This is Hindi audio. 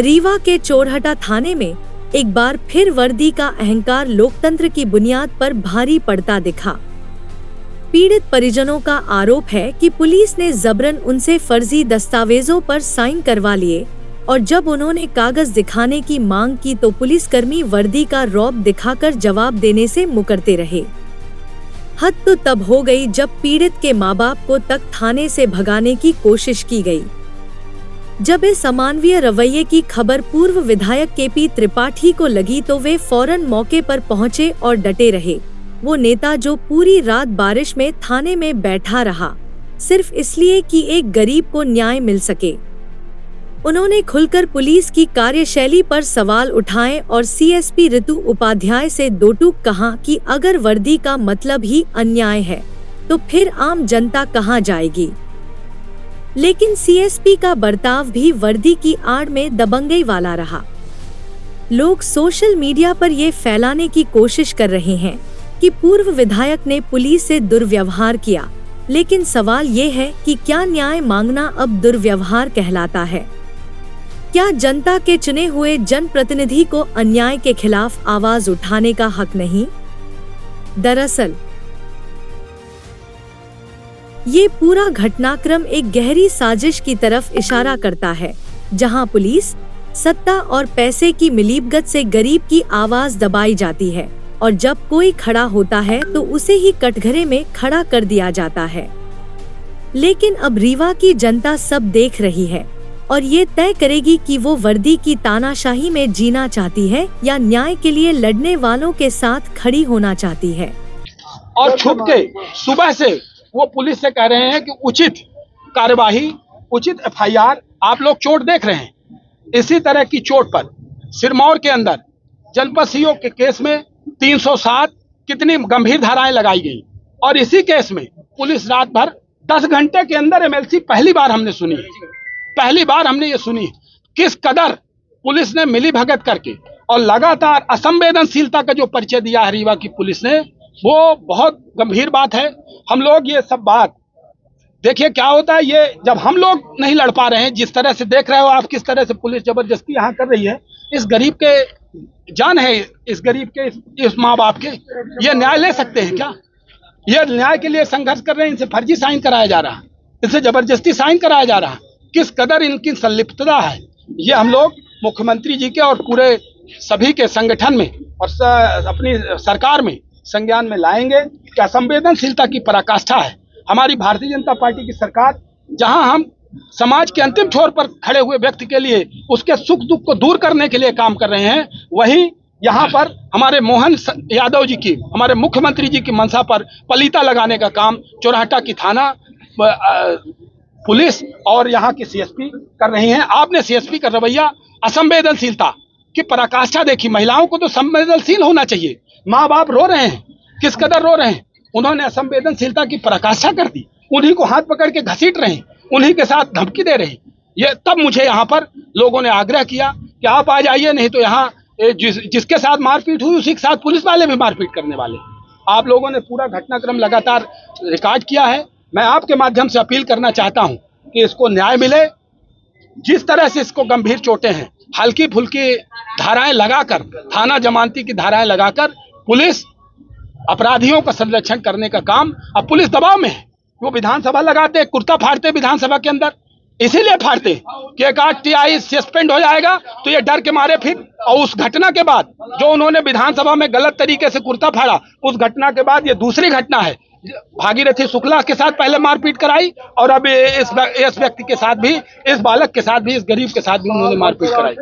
रीवा के चोरहटा थाने में एक बार फिर वर्दी का अहंकार लोकतंत्र की बुनियाद पर भारी पड़ता दिखा। पीड़ित परिजनों का आरोप है कि पुलिस ने जबरन उनसे फर्जी दस्तावेजों पर साइन करवा लिए और जब उन्होंने कागज दिखाने की मांग की तो पुलिसकर्मी वर्दी का रौब दिखाकर जवाब देने से मुकरते रहे। हद तो तब हो गई जब पीड़ित के माँ बाप को तक थाने से भगाने की कोशिश की गई। जब इस अमानवीय रवैये की खबर पूर्व विधायक केपी त्रिपाठी को लगी तो वे फौरन मौके पर पहुंचे और डटे रहे। वो नेता जो पूरी रात बारिश में थाने में बैठा रहा, सिर्फ इसलिए कि एक गरीब को न्याय मिल सके। उन्होंने खुलकर पुलिस की कार्यशैली पर सवाल उठाए और सीएसपी ऋतु उपाध्याय से दो टूक कहा कि अगर वर्दी का मतलब ही अन्याय है तो फिर आम जनता कहां जाएगी। लेकिन सीएसपी का बर्ताव भी वर्दी की आड़ में दबंगई वाला रहा। लोग सोशल मीडिया पर ये फैलाने की कोशिश कर रहे हैं कि पूर्व विधायक ने पुलिस से दुर्व्यवहार किया, लेकिन सवाल ये है कि क्या न्याय मांगना अब दुर्व्यवहार कहलाता है? क्या जनता के चुने हुए जनप्रतिनिधि को अन्याय के खिलाफ आवाज उठाने का हक नहीं? दरअसल ये पूरा घटनाक्रम एक गहरी साजिश की तरफ इशारा करता है, जहां पुलिस, सत्ता और पैसे की मिलीभगत से गरीब की आवाज दबाई जाती है और जब कोई खड़ा होता है तो उसे ही कटघरे में खड़ा कर दिया जाता है। लेकिन अब रीवा की जनता सब देख रही है और ये तय करेगी कि वो वर्दी की तानाशाही में जीना चाहती है या न्याय के लिए लड़ने वालों के साथ खड़ी होना चाहती है। और छुप के सुबह से वो पुलिस से कह रहे हैं कि उचित कार्यवाही, उचित एफआईआर। आप लोग चोट देख रहे हैं। इसी तरह की चोट पर सिरमौर के अंदर जनपद सीओ के केस में 307 कितनी गंभीर धाराएं लगाई गई और इसी केस में पुलिस रात भर 10 घंटे के अंदर एमएलसी पहली बार हमने ये सुनी किस कदर पुलिस ने मिली भगत करके और लगातार असंवेदनशीलता का जो परिचय दिया है रीवा की पुलिस ने, वो बहुत गंभीर बात है। हम लोग ये सब बात देखिए क्या होता है, ये जब हम लोग नहीं लड़ पा रहे हैं, जिस तरह से देख रहे हो आप किस तरह से पुलिस जबरदस्ती यहाँ कर रही है, इस गरीब के जान है, इस गरीब के, इस माँ बाप के, ये न्याय ले सकते हैं क्या? ये न्याय के लिए संघर्ष कर रहे हैं, इनसे फर्जी साइन कराया जा रहा है, इनसे जबरदस्ती साइन कराया जा रहा है। किस कदर इनकी संलिप्तता है, ये हम लोग मुख्यमंत्री जी के और पूरे सभी के संगठन में और अपनी सरकार में संज्ञान में लाएंगे कि असंवेदनशीलता की पराकाष्ठा है। हमारी भारतीय जनता पार्टी की सरकार, जहां हम समाज के अंतिम छोर पर खड़े हुए व्यक्ति के लिए उसके सुख दुख को दूर करने के लिए काम कर रहे हैं, वहीं यहां पर हमारे मोहन यादव जी की, हमारे मुख्यमंत्री जी की मंशा पर पलीता लगाने का काम चोरहटा की थाना पुलिस और यहाँ की सीएसपी कर रही हैं। आपने सीएसपी का रवैया, असंवेदनशीलता की पराकाष्ठा देखी। महिलाओं को तो संवेदनशील होना चाहिए। माँ बाप रो रहे हैं, किस कदर रो रहे हैं, उन्होंने असंवेदनशीलता की पराकाष्ठा कर दी। उन्हीं को हाथ पकड़ के घसीट रहे हैं, उन्हीं के साथ धमकी दे रहे हैं। ये तब मुझे यहाँ पर लोगों ने आग्रह किया कि आप आ जाइए, नहीं तो यहाँ जिसके साथ मारपीट हुई उसी के साथ पुलिस वाले भी मारपीट करने वाले। आप लोगों ने पूरा घटनाक्रम लगातार रिकॉर्ड किया है। मैं आपके माध्यम से अपील करना चाहता हूँ कि इसको न्याय मिले। जिस तरह से इसको गंभीर चोटें हैं, हल्की फुल्की धाराएं लगाकर, थाना जमानती की धाराएं लगाकर पुलिस अपराधियों का संरक्षण करने का काम, अब पुलिस दबाव में है। वो विधानसभा लगाते, कुर्ता फाड़ते विधानसभा के अंदर, इसीलिए फाड़ते कि एक आध टीआई सस्पेंड हो जाएगा तो ये डर के मारे फिर। और उस घटना के बाद जो उन्होंने विधानसभा में गलत तरीके से कुर्ता फाड़ा, उस घटना के बाद ये दूसरी घटना है। भागीरथी शुक्ला के साथ पहले मारपीट कराई और अब इस व्यक्ति के साथ भी, इस बालक के साथ भी, इस गरीब के साथ भी उन्होंने मारपीट कराई।